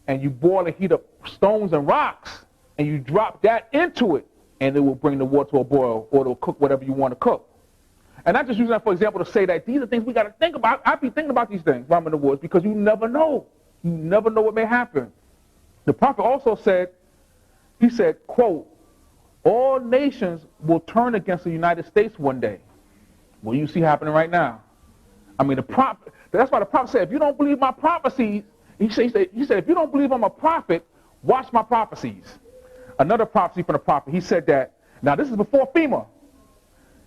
and you boil and heat up stones and rocks, and you drop that into it, and it will bring the water to a boil, or it'll cook whatever you want to cook. And I'm just using that for example to say that these are things we got to think about. I be thinking about these things while I'm in the woods, because you never know. You never know what may happen. The prophet also said, he said, quote, all nations will turn against the United States one day. What you see happening right now? I mean, that's why the prophet said, if you don't believe my prophecies, he said, if you don't believe I'm a prophet, watch my prophecies. Another prophecy from the prophet, he said that, now this is before FEMA.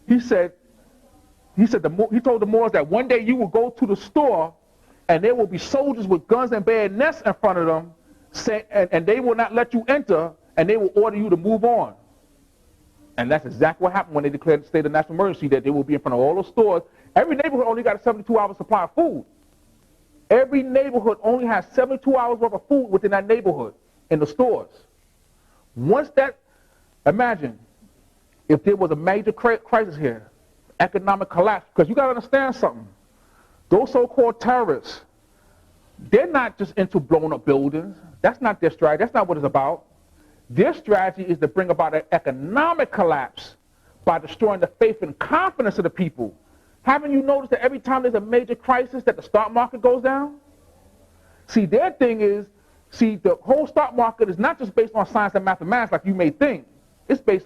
He told the Moors that one day you will go to the store and there will be soldiers with guns and bayonets in front of them, and they will not let you enter, and they will order you to move on. And that's exactly what happened when they declared the state of national emergency, that they will be in front of all those stores. Every neighborhood only got a 72-hour supply of food. Every neighborhood only has 72 hours worth of food within that neighborhood in the stores. Once that, imagine if there was a major crisis here, economic collapse, because you got to understand something. Those so-called terrorists, they're not just into blowing up buildings. That's not their strategy. That's not what it's about. Their strategy is to bring about an economic collapse by destroying the faith and confidence of the people. Haven't you noticed that every time there's a major crisis that the stock market goes down? See, their thing is, the whole stock market is not just based on science and mathematics like you may think. It's based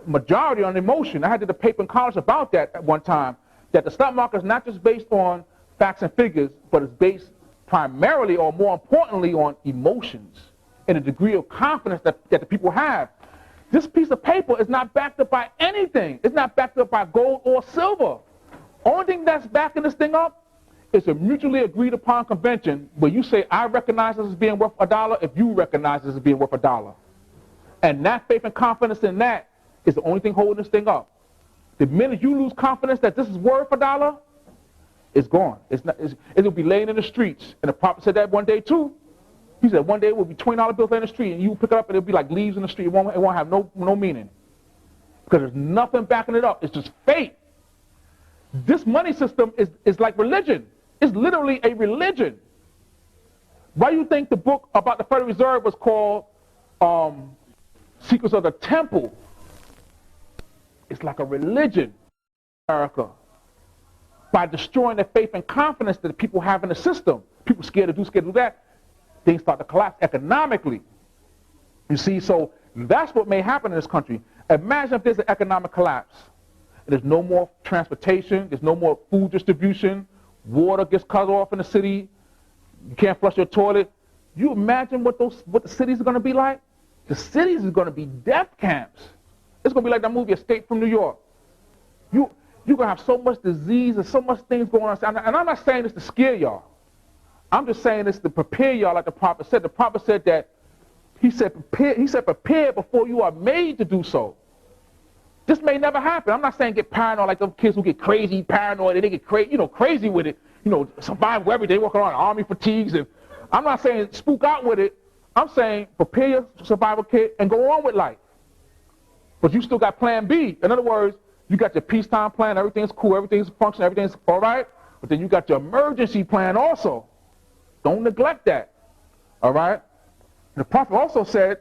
majority on emotion. I did a paper in college about that at one time, that the stock market is not just based on facts and figures, but it's based primarily or more importantly on emotions and a degree of confidence that the people have. This piece of paper is not backed up by anything. It's not backed up by gold or silver. Only thing that's backing this thing up is a mutually agreed upon convention where you say, I recognize this as being worth $1 if you recognize this as being worth $1. And that faith and confidence in that is the only thing holding this thing up. The minute you lose confidence that this is worth $1, it's gone. It'll be laying in the streets. And the prophet said that one day too. He said one day it will be $20 bills laying in the street, and you pick it up and it'll be like leaves in the street. It won't have no meaning. Because there's nothing backing it up. It's just faith. This money system is like religion. It's literally a religion. Why do you think the book about the Federal Reserve was called Secrets of the Temple? It's like a religion, America. By destroying the faith and confidence that the people have in the system. People scared to do that. Things start to collapse economically. You see, so that's what may happen in this country. Imagine if there's an economic collapse. There's no more transportation. There's no more food distribution. Water gets cut off in the city. You can't flush your toilet. You imagine what the cities are going to be like? The cities are going to be death camps. It's going to be like that movie Escape from New York. You're going to have so much disease and so much things going on. And I'm not saying this to scare y'all. I'm just saying this to prepare y'all like the prophet said. The prophet said that, he said prepare before you are made to do so. This may never happen. I'm not saying get paranoid like those kids who get crazy, paranoid, and they get crazy with it. Survive every day, walking around in army fatigues. And I'm not saying spook out with it. I'm saying prepare your survival kit and go on with life. But you still got plan B. In other words, you got your peacetime plan, everything's cool, everything's functioning, everything's all right. But then you got your emergency plan also. Don't neglect that. All right? The prophet also said,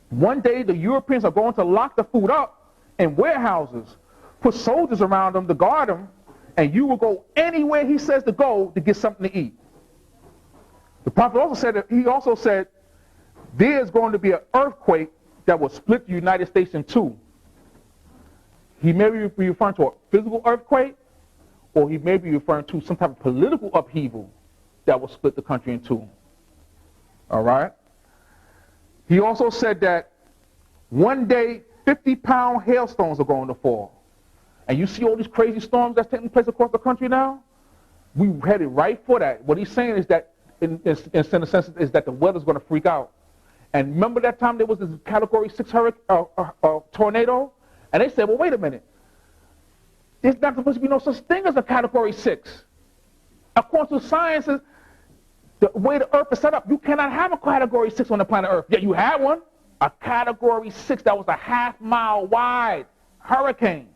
one day the Europeans are going to lock the food up in warehouses, put soldiers around them to guard them, and you will go anywhere he says to go to get something to eat. The prophet also said there's going to be an earthquake that will split the United States in two. He may be referring to a physical earthquake, or he may be referring to some type of political upheaval that will split the country in two. All right? He also said that one day 50-pound hailstones are going to fall. And you see all these crazy storms that's taking place across the country now? We headed right for that. What he's saying is that, in a sense, is that the weather's going to freak out. And remember that time there was this Category 6 tornado? And they said, well, wait a minute. There's not supposed to be no such thing as a Category 6. According to science, the way the Earth is set up, you cannot have a Category 6 on the planet Earth. Yet you had one. A Category 6 that was a half-mile wide hurricane.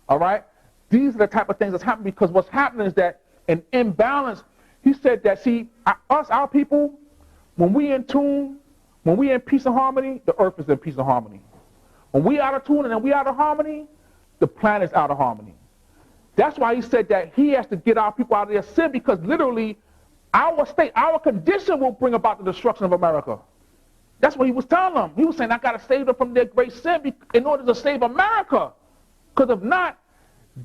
All right? These are the type of things that's happening, because what's happening is that an imbalance. He said that, see, our people, When we in tune, when we in peace and harmony, the earth is in peace and harmony. When we out of tune and we out of harmony, the planet's out of harmony. That's why he said that he has to get our people out of their sin, because literally our state, our condition will bring about the destruction of America. That's what he was telling them. He was saying, I got to save them from their great sin in order to save America. Because if not,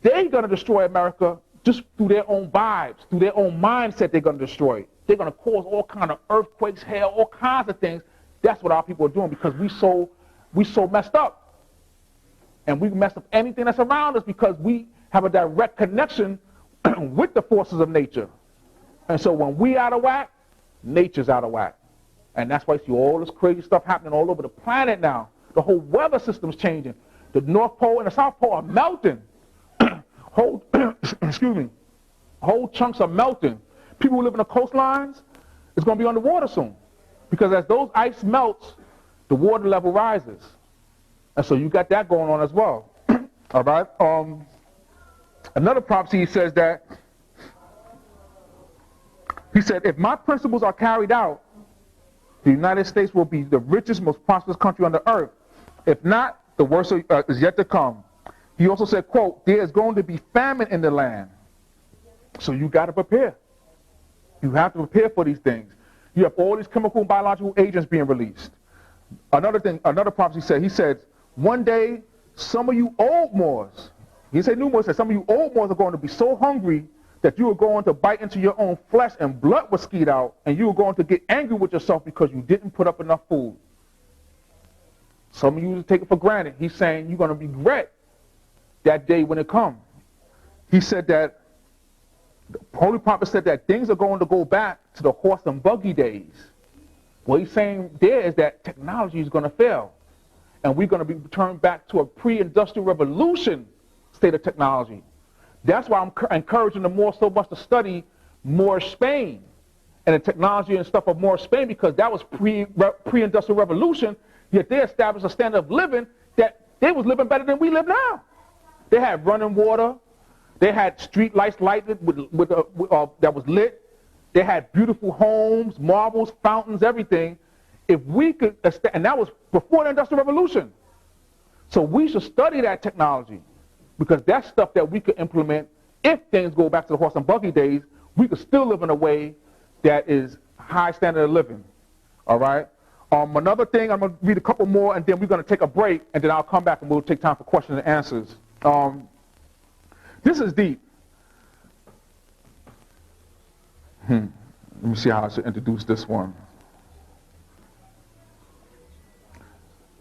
they're going to destroy America just through their own vibes, through their own mindset. They're going to destroy it. They're going to cause all kind of earthquakes, hail, all kinds of things. That's what our people are doing, because we so messed up. And we mess up anything that's around us because we have a direct connection with the forces of nature. And so when we out of whack, nature's out of whack. And that's why you see all this crazy stuff happening all over the planet now. The whole weather system's changing. The North Pole and the South Pole are melting. Whole chunks are melting. People who live in the coastlines, it's going to be underwater soon. Because as those ice melts, the water level rises. And so you got that going on as well. All right. Another prophecy says that, he said, if my principles are carried out, the United States will be the richest, most prosperous country on the earth. If not, the worst is yet to come. He also said, quote, there is going to be famine in the land. So you got to prepare. You have to prepare for these things. You have all these chemical and biological agents being released. Another prophecy said, he said, one day, some of you old Moors, he said new Moors, said some of you old Moors are going to be so hungry that you are going to bite into your own flesh and blood will skeet out, and you are going to get angry with yourself because you didn't put up enough food. Some of you take it for granted. He's saying you're going to regret that day when it comes. He said that, the Holy Prophet said that things are going to go back to the horse and buggy days. What he's saying there is that technology is going to fail. And we're going to be returned back to a pre-industrial revolution state of technology. That's why I'm encouraging them so much to study Moorish Spain and the technology and stuff of Moorish Spain, because that was pre-industrial revolution, yet they established a standard of living that they was living better than we live now. They had running water. They had street lights lighted that was lit. They had beautiful homes, marbles, fountains, everything. If we could, and that was before the Industrial Revolution. So we should study that technology, because that's stuff that we could implement. If things go back to the horse and buggy days, we could still live in a way that is high standard of living. All right? Another thing, I'm going to read a couple more, and then we're going to take a break, and then I'll come back and we'll take time for questions and answers. This is deep. Let me see how I should introduce this one.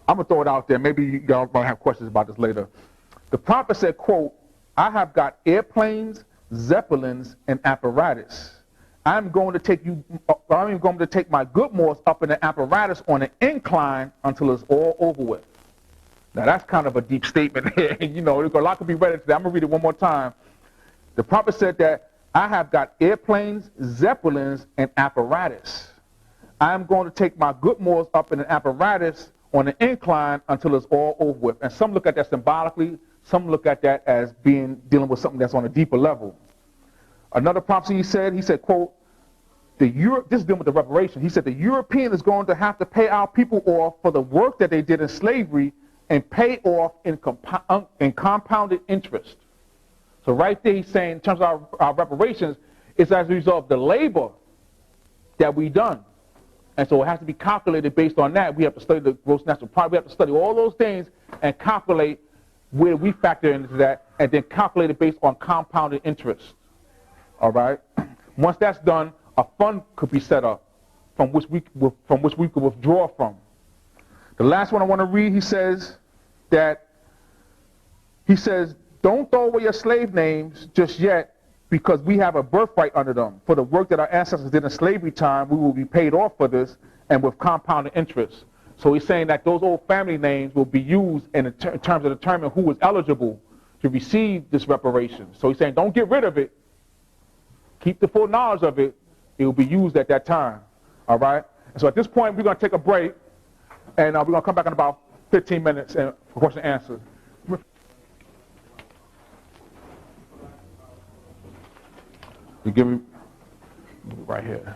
I'm going to throw it out there. Maybe y'all might have questions about this later. The prophet said, quote, I have got airplanes, zeppelins, and apparatus. I'm going to take my good Moors up in the apparatus on an incline until it's all over with. Now that's kind of a deep statement here. You know, a lot could be read into that. I'm going to read it one more time. The prophet said that I have got airplanes, zeppelins, and apparatus. I'm going to take my good Moors up in an apparatus on an incline until it's all over with. And some look at that symbolically. Some look at that as dealing with something that's on a deeper level. Another prophecy he said, quote, this is dealing with the reparation. He said the European is going to have to pay our people off for the work that they did in slavery and pay off in compounded interest. So right there he's saying in terms of our reparations, it's as a result of the labor that we done. And so it has to be calculated based on that. We have to study the gross national product. We have to study all those things and calculate where we factor into that, and then calculate it based on compounded interest. All right? Once that's done, a fund could be set up from which we could withdraw from. The last one I want to read, he says, don't throw away your slave names just yet, because we have a birthright under them. For the work that our ancestors did in slavery time, we will be paid off for this, and with compounded interest. So he's saying that those old family names will be used in terms of determining who is eligible to receive this reparation. So he's saying don't get rid of it. Keep the full knowledge of it. It will be used at that time. All right? And so at this point, we're going to take a break, and we're going to come back in about 15 minutes for question and answer. You give me right here.